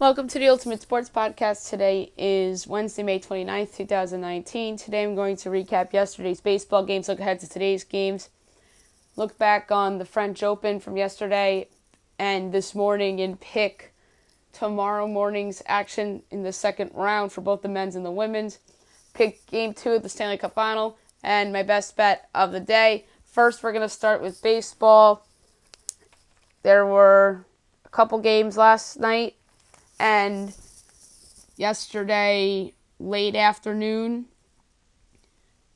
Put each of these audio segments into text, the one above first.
Welcome to the Ultimate Sports Podcast. Today is Wednesday, May 29th, 2019. Today I'm going to recap yesterday's baseball games, look ahead to today's games, look back on the French Open from yesterday and this morning, and pick tomorrow morning's action in the second round for both the men's and the women's. Pick Game 2 of the Stanley Cup Final and my best bet of the day. First, we're going to start with baseball. There were a couple games last night and yesterday late afternoon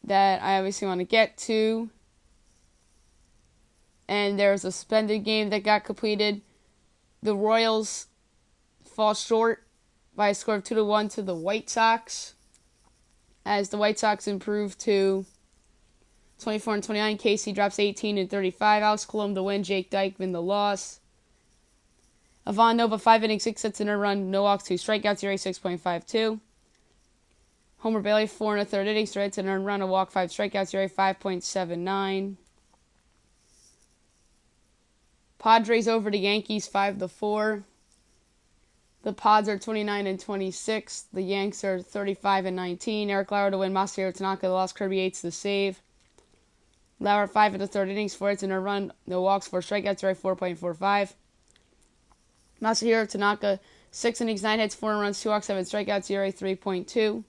that I obviously want to get to. And there's a suspended game that got completed. The Royals fall short by a score of 2-1 to the White Sox, as the White Sox improve to 24-29. Casey drops 18-35. Alex Colomb the win. Jake Dykman the loss. Ivan Nova, 5 innings, 6 hits, and a run, no walks, 2 strikeouts, ERA 6.52. Homer Bailey, 4 1/3 innings, 3 hits, and a run, a walk, 5 strikeouts, ERA 5.79. Padres over the Yankees, 5-4. The Pods are 29-26. The Yanks are 35-19. Eric Lauer to win. Masahiro Tanaka the loss. Kirby Yates the save. Lauer, 5 1/3 innings, 4 hits, and a run, no walks, 4 strikeouts, ERA 4.45. Masahiro Tanaka, 6 innings, 9 hits, 4 runs, 2 walks, 7 strikeouts, ERA 3.2.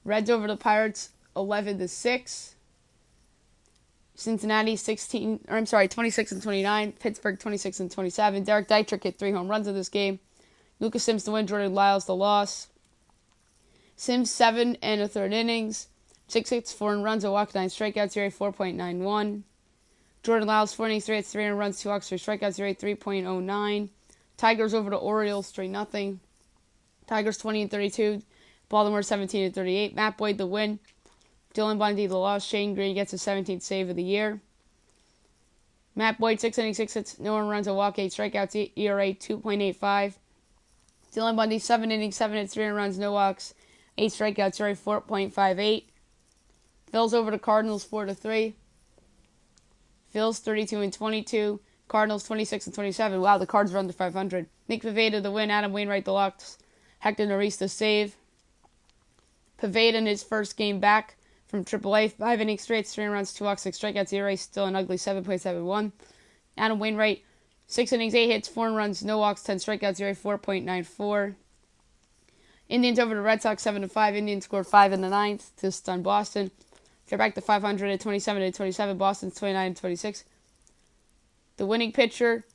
Reds over the Pirates, 11-6. Cincinnati, 26-29. Pittsburgh, 26-27. Derek Dietrich hit 3 home runs in this game. Lucas Sims the win, Jordan Lyles the loss. Sims, 7 1/3 innings, 6 hits, 4 runs, a walk, 9 strikeouts, ERA 4.91. Jordan Lyles, 4 innings, 3 hits, 3 runs, 2 walks, 3 strikeouts, ERA 3.09. Tigers over the Orioles, 3-0. Tigers 20-32. Baltimore 17-38. Matt Boyd the win. Dylan Bundy the loss. Shane Green gets his 17th save of the year. Matt Boyd, 6 innings, 6 hits, no one runs, a walk, 8 strikeouts, ERA 2.85. Dylan Bundy, 7 innings, 7 hits, 3 runs, no walks, 8 strikeouts, ERA 4.58. Phil's over the Cardinals, 4-3. Phil's 32-22. Cardinals 26-27. Wow, the Cards are under 500. Nick Pivetta the win. Adam Wainwright the loss. Hector Neris the save. Pivetta in his first game back from AAA. 5 innings, 3 hits, 3 runs, 2 walks, 6 strikeouts. ERA still an ugly 7.71. Adam Wainwright, 6 innings, 8 hits, 4 runs, no walks, 10 strikeouts. ERA 4.94. Indians over the Red Sox 7-5. Indians scored 5 in the ninth to stun Boston. They're back to 500 at 27-27. Boston's 29-26. The winning pitcher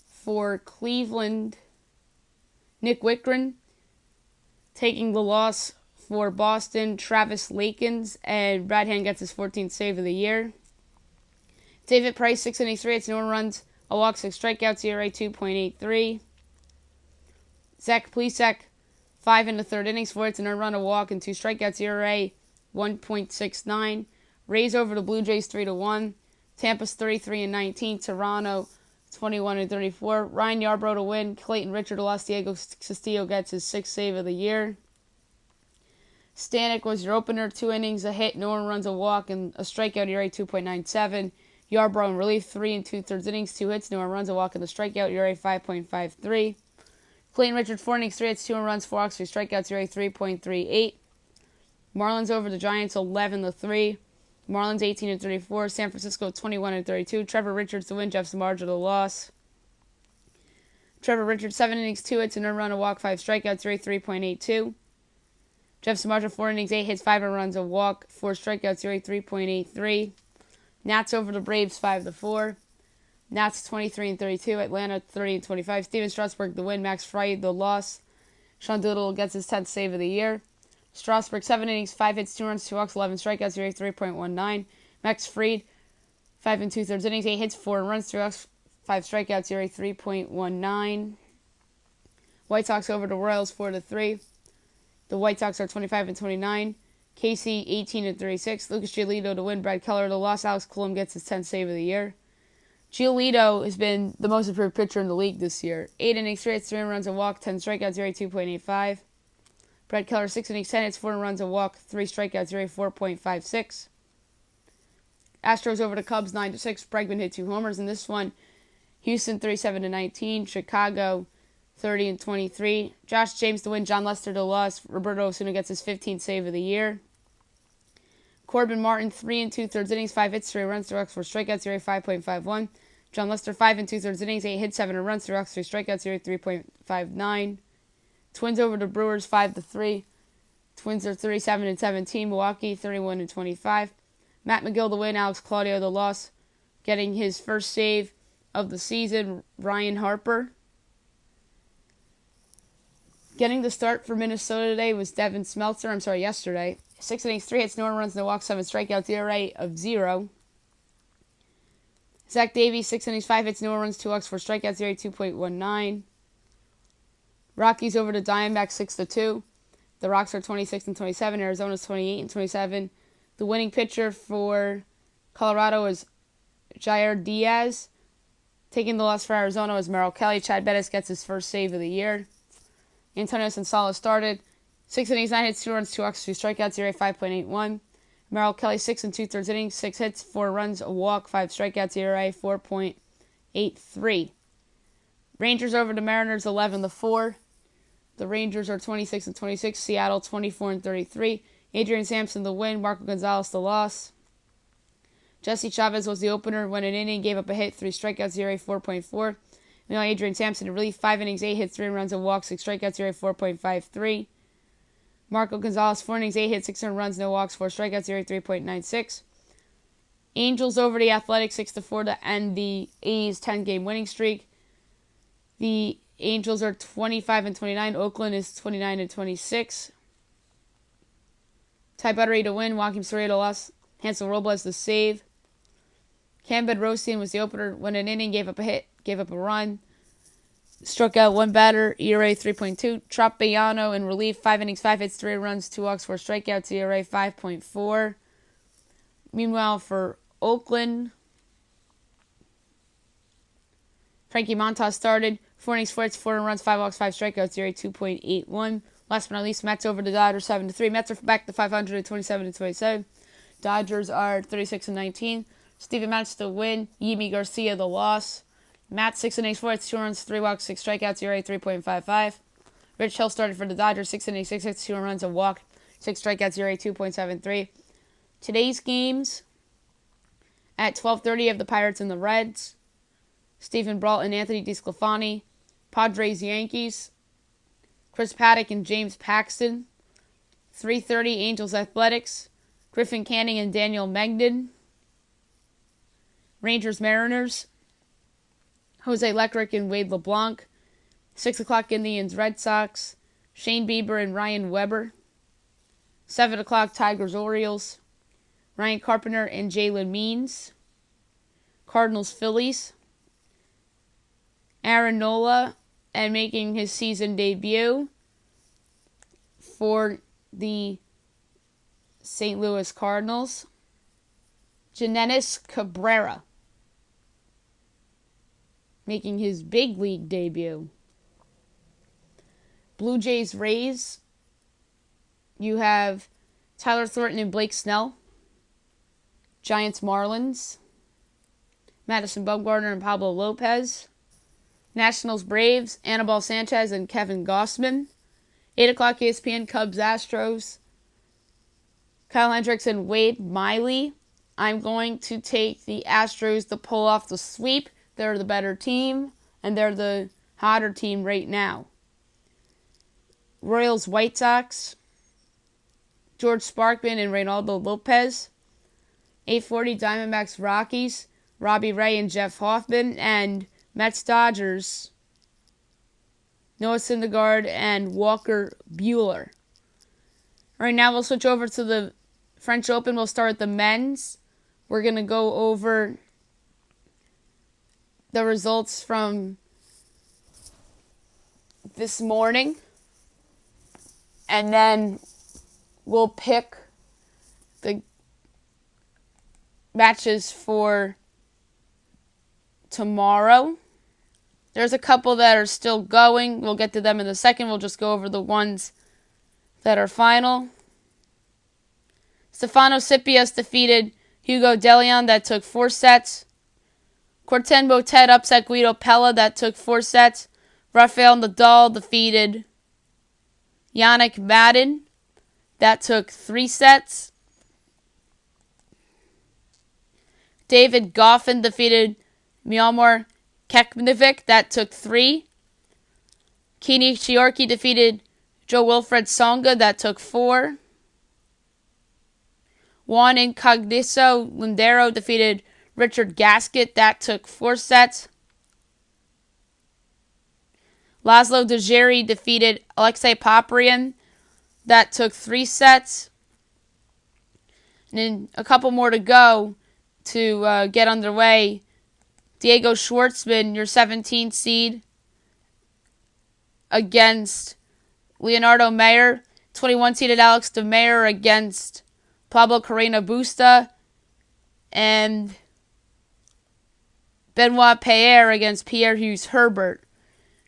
for Cleveland, Nick Wittgren. Taking the loss for Boston, Travis Lakins, and Brad Hand gets his 14th save of the year. David Price, 6 innings, 3 hits, no runs, a walk, 6 strikeouts, ERA 2.83. Zach Plesac, 5 1/3 innings, 4 hits, and a run, a walk, and 2 strikeouts, ERA 1.69. Rays over the Blue Jays 3-1. Tampa's 33-19. Toronto 21-34. Ryan Yarbrough to win. Clayton Richard to loss. Diego Castillo gets his 6th save of the year. Stanek was your opener. 2 innings, a hit, no one runs, a walk, and a strikeout, ERA 2.97. Yarbrough in relief, 3 2/3 innings, 2 hits, no one runs, a walk, and a strikeout, ERA 5.53. Clayton Richard, 4 innings, 3 hits, 2 runs, 4 walks, 3 strikeouts, ERA 3.38. Marlins over the Giants 11-3. Marlins 18-34. San Francisco 21-32. Trevor Richards the win. Jeff Samardzija the loss. Trevor Richards, 7 innings, 2 hits, and a run, a walk, 5 strikeouts, ERA 3.82. Jeff Samardzija, 4 innings, 8 hits, 5 runs, a walk, 4 strikeouts, ERA 3.83. Nats over the Braves 5-4. Nats 23-32. Atlanta 30-25. Steven Strasburg the win. Max Fried the loss. Sean Doolittle gets his 10th save of the year. Strasburg, 7 innings, 5 hits, 2 runs, 2 walks, 11 strikeouts, ERA 3.19. Max Fried, 5 2/3 innings, 8 hits, 4 runs, 3 walks, 5 strikeouts, ERA 3.19. White Sox over the Royals 4-3. The White Sox are 25-29. Casey 18-36. Lucas Giolito to win. Brad Keller to loss. Alex Colomb gets his 10th save of the year. Giolito has been the most improved pitcher in the league this year. 8 innings, 3 hits, 3 runs, a walk, 10 strikeouts, ERA 2.85. Brad Keller, 6 innings, 10 hits, 4 runs, a walk, 3 strikeouts, ERA 4.56. Astros over the Cubs 9-6. Bregman hit 2 homers in this one. Houston 37-19. Chicago 30-23. Josh James to win, John Lester to loss. Roberto Osuna gets his 15th save of the year. Corbin Martin, 3 2/3 innings, 5 hits, 3 runs, 3 walks, 4 strikeouts, ERA 5.51. John Lester, 5 2/3 innings, 8 hits, 7 runs, 3 walks, 3 strikeouts, ERA 3.59. Twins over the Brewers, 5-3. Twins are 37-17. Milwaukee, 31-25. Matt McGill to win, Alex Claudio the loss. Getting his first save of the season, Ryan Harper. Getting the start for Minnesota today was Devin Smeltzer. Yesterday. 6 innings, 3 hits, no runs, no walks, 7 strikeouts, ERA of 0. Zach Davies, 6 innings, 5 hits, no runs, 2 walks, 4 strikeouts, ERA 2.19. Rockies over the Diamondbacks 6-2. The Rocks are 26-27. Arizona's 28-27. The winning pitcher for Colorado is Jair Diaz. Taking the loss for Arizona was Merrill Kelly. Chad Bettis gets his first save of the year. Antonio Sensala started. 6 innings, 9 hits, 2 runs, 2 walks, 2 strikeouts, ERA 5.81. Merrill Kelly, 6 2/3 innings, 6 hits, 4 runs, a walk, 5 strikeouts, ERA 4.83. Rangers over the Mariners 11-4. The Rangers are 26-26. Seattle 24-33. Adrian Sampson the win. Marco Gonzalez the loss. Jesse Chavez was the opener. Went an inning, gave up a hit, 3 strikeouts, ERA 4.4. Now Adrian Sampson in relief, 5 innings, 8 hits, 3 runs, a walk, 6 strikeouts, ERA 4.53. Marco Gonzalez, 4 innings, 8 hits, 6 runs, no walks, 4 strikeouts, ERA 3.96. Angels over the Athletics 6-4 to end the A's 10-game winning streak. The Angels are 25-29. Oakland is 29-26. Ty Buttery to win. Joaquin Soria to loss. Hansel Robles to save. Cam Bedrosian was the opener. Went an inning, gave up a hit, gave up a run. Struck out 1 batter, ERA 3.2. Tropiano in relief, 5 innings, 5 hits, 3 runs, 2 walks, 4 strikeouts, ERA 5.4. Meanwhile, for Oakland, Frankie Montas started. 4 innings, 4 hits, 4 runs, 5 walks, 5 strikeouts, ERA 2.81. Last but not least, Mets over the Dodgers 7-3. Mets are back to 500 at 27-27. Dodgers are 36-19. Steven Matz to win. Yimi Garcia the loss. Matz 6 innings, 4 hits, 2 runs, 3 walks, 6 strikeouts, ERA 3.55. Rich Hill started for the Dodgers. 6 innings, 6 hits, 2 runs, a walk, 6 strikeouts, ERA 2.73. Today's games at 12:30 of the Pirates and the Reds. Stephen Brault and Anthony DeSclafani. Padres Yankees. Chris Paddock and James Paxton. 3:30 Angels Athletics. Griffin Canning and Daniel Megden. Rangers Mariners. Jose Leclerc and Wade LeBlanc. 6 o'clock Indians Red Sox. Shane Bieber and Ryan Weber. 7 o'clock Tigers Orioles. Ryan Carpenter and Jalen Means. Cardinals Phillies. Aaron Nola, and making his season debut for the St. Louis Cardinals, Genesis Cabrera, making his big league debut. Blue Jays Rays, you have Tyler Thornton and Blake Snell. Giants Marlins, Madison Bumgarner and Pablo Lopez. Nationals Braves, Anibal Sanchez and Kevin Gossman. 8 o'clock ESPN Cubs Astros, Kyle Hendricks and Wade Miley. I'm going to take the Astros to pull off the sweep. They're the better team, and they're the hotter team right now. Royals White Sox, George Sparkman and Reynaldo Lopez. 8:40 Diamondbacks Rockies, Robbie Ray and Jeff Hoffman. And Mets Dodgers, Noah Syndergaard and Walker Buehler. All right, now we'll switch over to the French Open. We'll start with the men's. We're going to go over the results from this morning. And then we'll pick the matches for tomorrow. There's a couple that are still going. We'll get to them in a second. We'll just go over the ones that are final. Stefano Tsitsipas defeated Hugo Deleon. That took 4 sets. Corten Motet upset Guido Pella. That took 4 sets. Rafael Nadal defeated Yannick Madden. That took 3 sets. David Goffin defeated Miomir Kekmanovic. That took 3. Kini Chiorki defeated Joe-Wilfried Tsonga. That took 4. Juan Incognito Lundero defeated Richard Gasquet. That took 4 sets. Laszlo Djere defeated Alexei Paparin. That took 3 sets. And then a couple more to go to get underway. Diego Schwartzman, your 17th seed, against Leonardo Mayer. 21-seeded Alex de Mayer against Pablo Carreno Busta. And Benoit Paire against Pierre Hughes Herbert.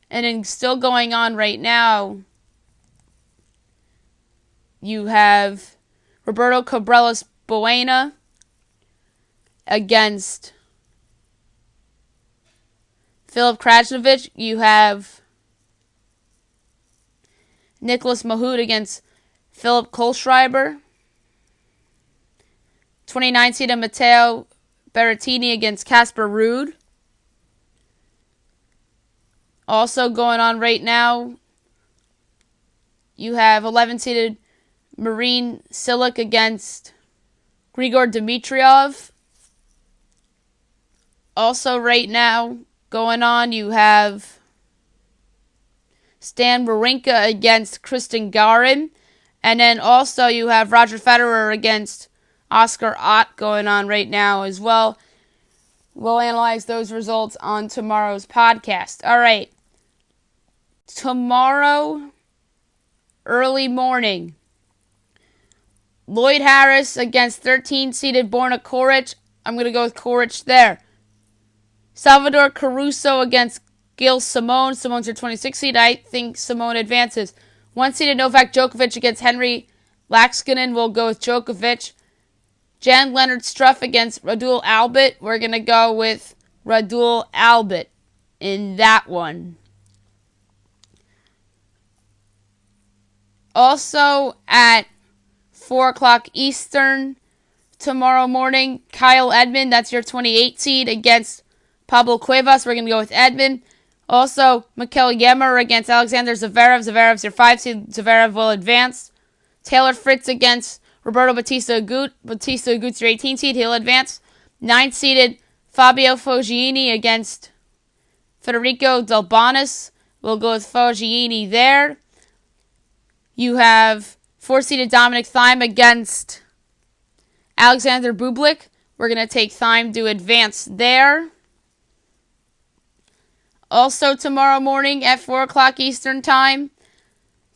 And then still going on right now, you have Roberto Cabreras Buena against Filip Krajinovic. You have Nicholas Mahut against Philip Kohlschreiber. 29-seeded Matteo Berrettini against Casper Ruud. Also going on right now, you have 11-seeded Marin Cilic against Grigor Dimitrov. Also right now going on, you have Stan Wawrinka against Kristen Garin. And then also you have Roger Federer against Oscar Ott going on right now as well. We'll analyze those results on tomorrow's podcast. All right. Tomorrow, early morning, Lloyd Harris against 13-seeded Borna Coric. I'm going to go with Coric there. Salvador Caruso against Gil Simone. Simone's your 26th seed. I think Simone advances. 1-seeded Novak Djokovic against Henry Laxkonen. We'll go with Djokovic. Jan-Leonard Struff against Radul Albert. We're going to go with Radul Albert in that one. Also at 4 o'clock Eastern tomorrow morning, Kyle Edmund, that's your 28th seed, against Pablo Cuevas. We're going to go with Edmund. Also, Mikel Ymer against Alexander Zverev. Zverev's your 5th seed. Zverev will advance. Taylor Fritz against Roberto Bautista Agut. Bautista Agut's your 18th seed. He'll advance. 9th-seeded Fabio Fognini against Federico Delbonis. We'll go with Fognini there. You have 4-seeded Dominic Thiem against Alexander Bublik. We're going to take Thiem to advance there. Also tomorrow morning at 4 o'clock Eastern Time,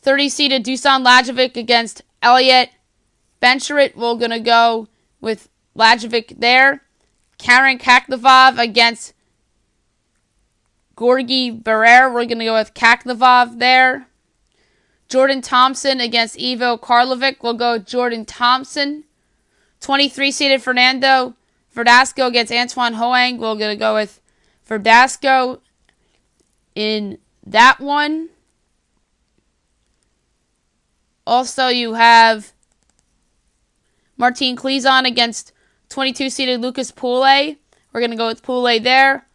30-seeded Dusan Lajovic against Elliot Bencharit. We're going to go with Lajovic there. Karen Kaknavov against Gorgi Barrera. We're going to go with Kaknavov there. Jordan Thompson against Ivo Karlovic. We'll go with Jordan Thompson. 23-seeded Fernando Verdasco against Antoine Hoang. We're going to go with Verdasco in that one. Also, you have Martin Klizan against 22-seeded Lucas Poulet. We're going to go with Poulet there.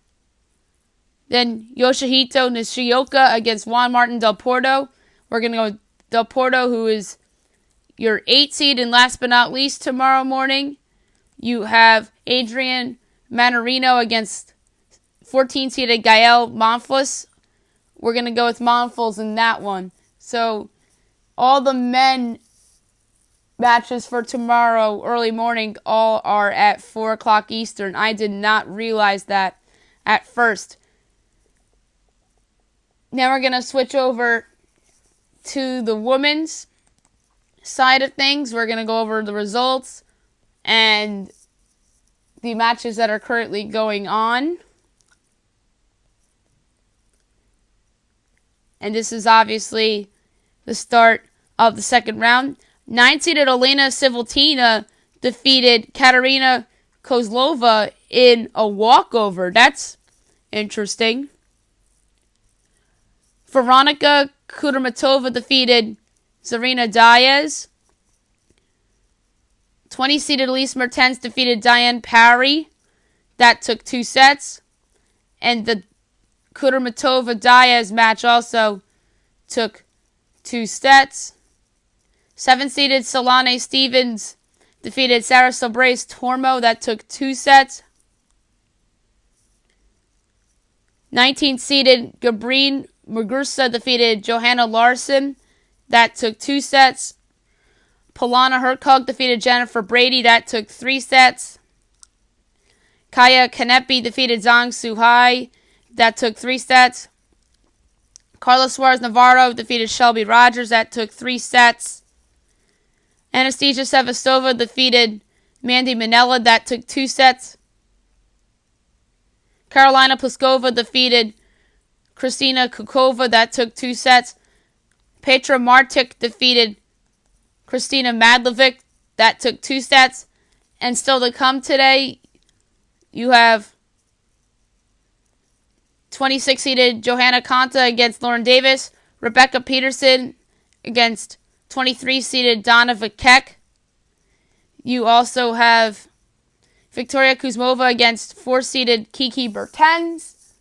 Then Yoshihito Nishioka against Juan Martin Del Porto. We're going to go with Del Porto, who is your 8th seed. And last but not least, tomorrow morning, you have Adrian Manarino against 14-seeded Gael Monfils. We're going to go with Monfils in that one. So all the men matches for tomorrow, early morning, all are at 4 o'clock Eastern. I did not realize that at first. Now we're going to switch over to the women's side of things. We're going to go over the results and the matches that are currently going on. And this is obviously the start of the second round. 9-seeded Elena Civiltina defeated Katerina Kozlova in a walkover. That's interesting. Veronika Kudermetova defeated Zarina Diaz. 20-seeded Elise Mertens defeated Diane Parry. That took 2 sets. And the Kudermetova-Diaz match also took 2 sets. 7-seeded Solane Stevens defeated Sarah Sobres Tormo. That took 2 sets. 19-seeded Gabrine Muguruza defeated Johanna Larsson. That took 2 sets. Polana Hercog defeated Jennifer Brady. That took 3 sets. Kaya Kanepi defeated Zhang Suhai. That took 3 sets. Carla Suarez Navarro defeated Shelby Rogers. That took 3 sets. Anastasia Sevastova defeated Mandy Minella. That took 2 sets. Carolina Pliskova defeated Kristina Kukova. That took 2 sets. Petra Martic defeated Kristina Madlovic. That took 2 sets. And still to come today, you have 26-seeded Johanna Konta against Lauren Davis. Rebecca Peterson against 23-seeded Donna Vakek. You also have Victoria Kuzmova against 4-seeded Kiki Bertens.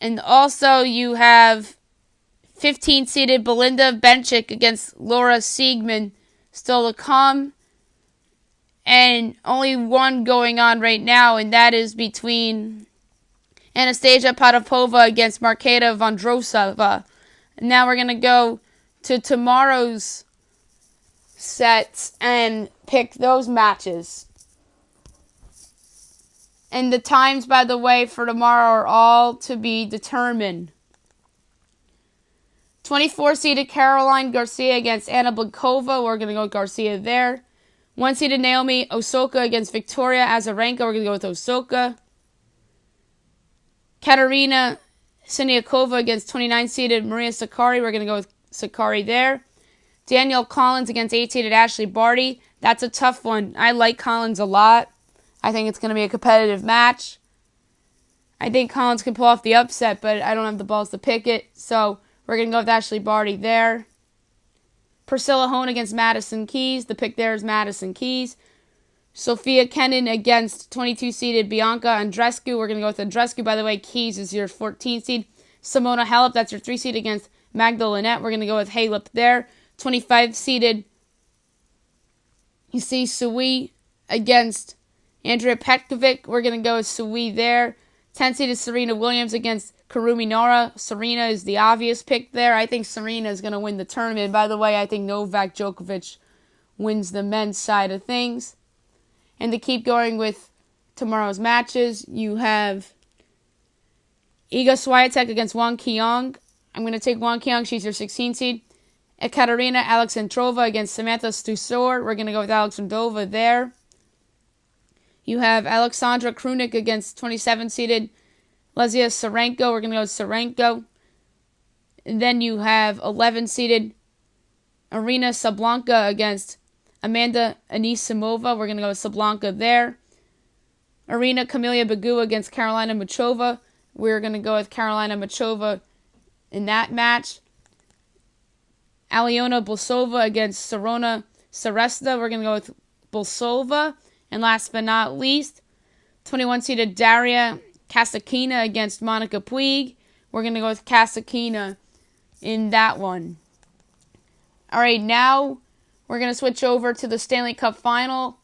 And also you have 15-seeded Belinda Bencic against Laura Siegman still to come. And only one going on right now, and that is between Anastasia Potapova against Marketa Vondrosova. Now we're going to go to tomorrow's sets and pick those matches. And the times, by the way, for tomorrow are all to be determined. 24-seeded Caroline Garcia against Anna Blikova. We're going to go with Garcia there. 1-seeded Naomi Osaka against Victoria Azarenka. We're going to go with Osaka. Katerina Siniakova against 29-seeded Maria Sakkari. We're going to go with Sakkari there. Danielle Collins against 8-seeded Ashley Barty. That's a tough one. I like Collins a lot. I think it's going to be a competitive match. I think Collins can pull off the upset, but I don't have the balls to pick it. So we're going to go with Ashley Barty there. Priscilla Hone against Madison Keys. The pick there is Madison Keys. Sophia Kenin against 22-seeded Bianca Andreescu. We're going to go with Andreescu. By the way, Keys is your 14th seed. Simona Halep, that's your 3 seed against Magda Linette. We're going to go with Halep there. 25-seeded Issei Sui against Andrea Petkovic. We're going to go with Sui there. 10-seeded Serena Williams against Karumi Nora. Serena is the obvious pick there. I think Serena is going to win the tournament. By the way, I think Novak Djokovic wins the men's side of things. And to keep going with tomorrow's matches, you have Iga Swiatek against Wang Qiang. I'm going to take Wang Qiang. She's your 16th seed. Ekaterina Alexandrova against Samantha Stosur. We're going to go with Alexandrova there. You have Alexandra Krunik against 27-seeded Lesia Sarenko. We're going to go with Sarenko. And then you have 11-seeded Arina Sablanka against Amanda Anisimova. We're going to go with Sablanka there. Arina Camelia Bagua against Carolina Muchova. We're going to go with Carolina Muchova in that match. Aliona Bolsova against Sorona Seresta. We're going to go with Bolsova. And last but not least, 21-seeded Daria Kasatkina against Monica Puig. We're going to go with Kasatkina in that one. All right, now we're going to switch over to the Stanley Cup Final,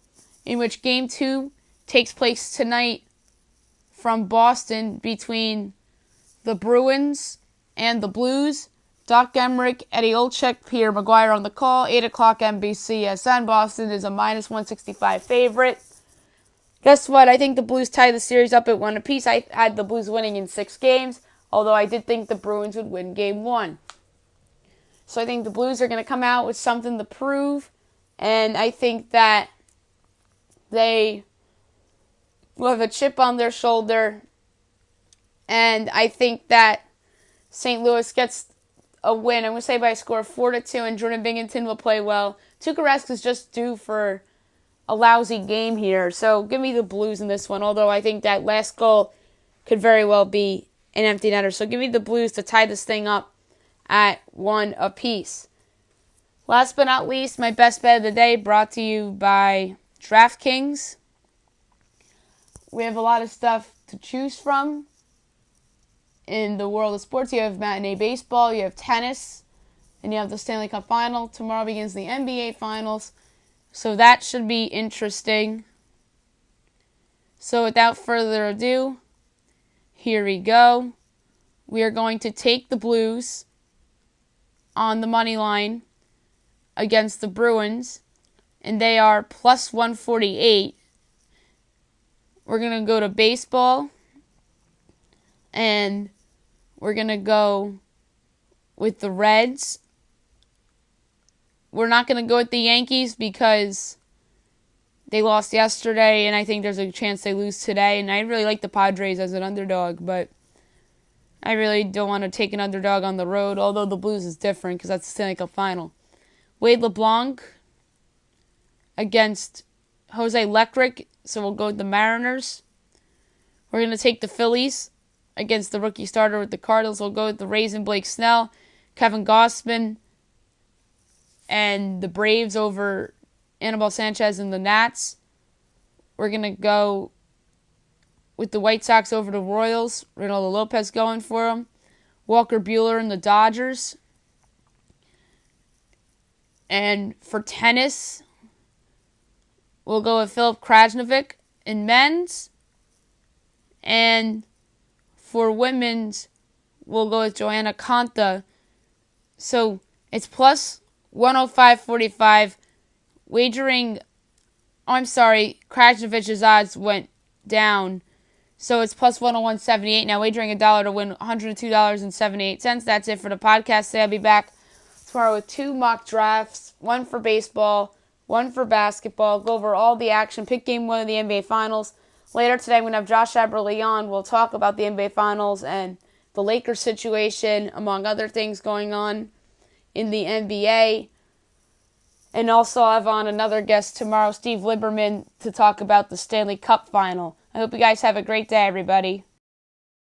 in which Game 2 takes place tonight from Boston between the Bruins and the Blues. Doc Emrick, Eddie Olczyk, Peter Maguire on the call. 8 o'clock NBCSN. Boston is a minus 165 favorite. Guess what? I think the Blues tie the series up at 1 apiece. I had the Blues winning in 6 games, although I did think the Bruins would win Game 1. So I think the Blues are going to come out with something to prove, and I think that they will have a chip on their shoulder, and I think that St. Louis gets a win. I'm going to say by a score of 4-2, and Jordan Binghamton will play well. Tuukka Rask is just due for a lousy game here, so give me the Blues in this one, although I think that last goal could very well be an empty netter. So give me the Blues to tie this thing up at 1 apiece. Last but not least, my best bet of the day brought to you by DraftKings. We have a lot of stuff to choose from in the world of sports. You have matinee baseball, you have tennis, and you have the Stanley Cup Final. Tomorrow begins the NBA Finals, so that should be interesting. So without further ado, here we go. We are going to take the Blues on the money line against the Bruins, and they are plus 148. We're going to go to baseball, and we're going to go with the Reds. We're not going to go with the Yankees because they lost yesterday, and I think there's a chance they lose today. And I really like the Padres as an underdog, but I really don't want to take an underdog on the road, although the Blues is different because that's the Stanley Cup Final. Wade LeBlanc against Jose Leclerc, so we'll go with the Mariners. We're going to take the Phillies against the rookie starter with the Cardinals. We'll go with the Rays and Blake Snell, Kevin Gausman, and the Braves over Anibal Sanchez and the Nats. We're going to go with the White Sox over the Royals. Ronaldo Lopez going for them. Walker Buehler and the Dodgers. And for tennis, we'll go with Filip Krajinovic in men's. And for women's, we'll go with Joanna Konta. So it's plus 105.45. Krajnovic's odds went down. So it's plus 101.78. Now wagering $1 to win $102.78. That's it for the podcast today. I'll be back tomorrow with 2 mock drafts. 1 for baseball, 1 for basketball. Go over all the action. Pick game 1 of the NBA Finals. Later today, I'm going to have Josh Aberley on. We'll talk about the NBA Finals and the Lakers situation, among other things going on in the NBA. And also I'll have on another guest tomorrow, Steve Lieberman, to talk about the Stanley Cup Final. I hope you guys have a great day, everybody.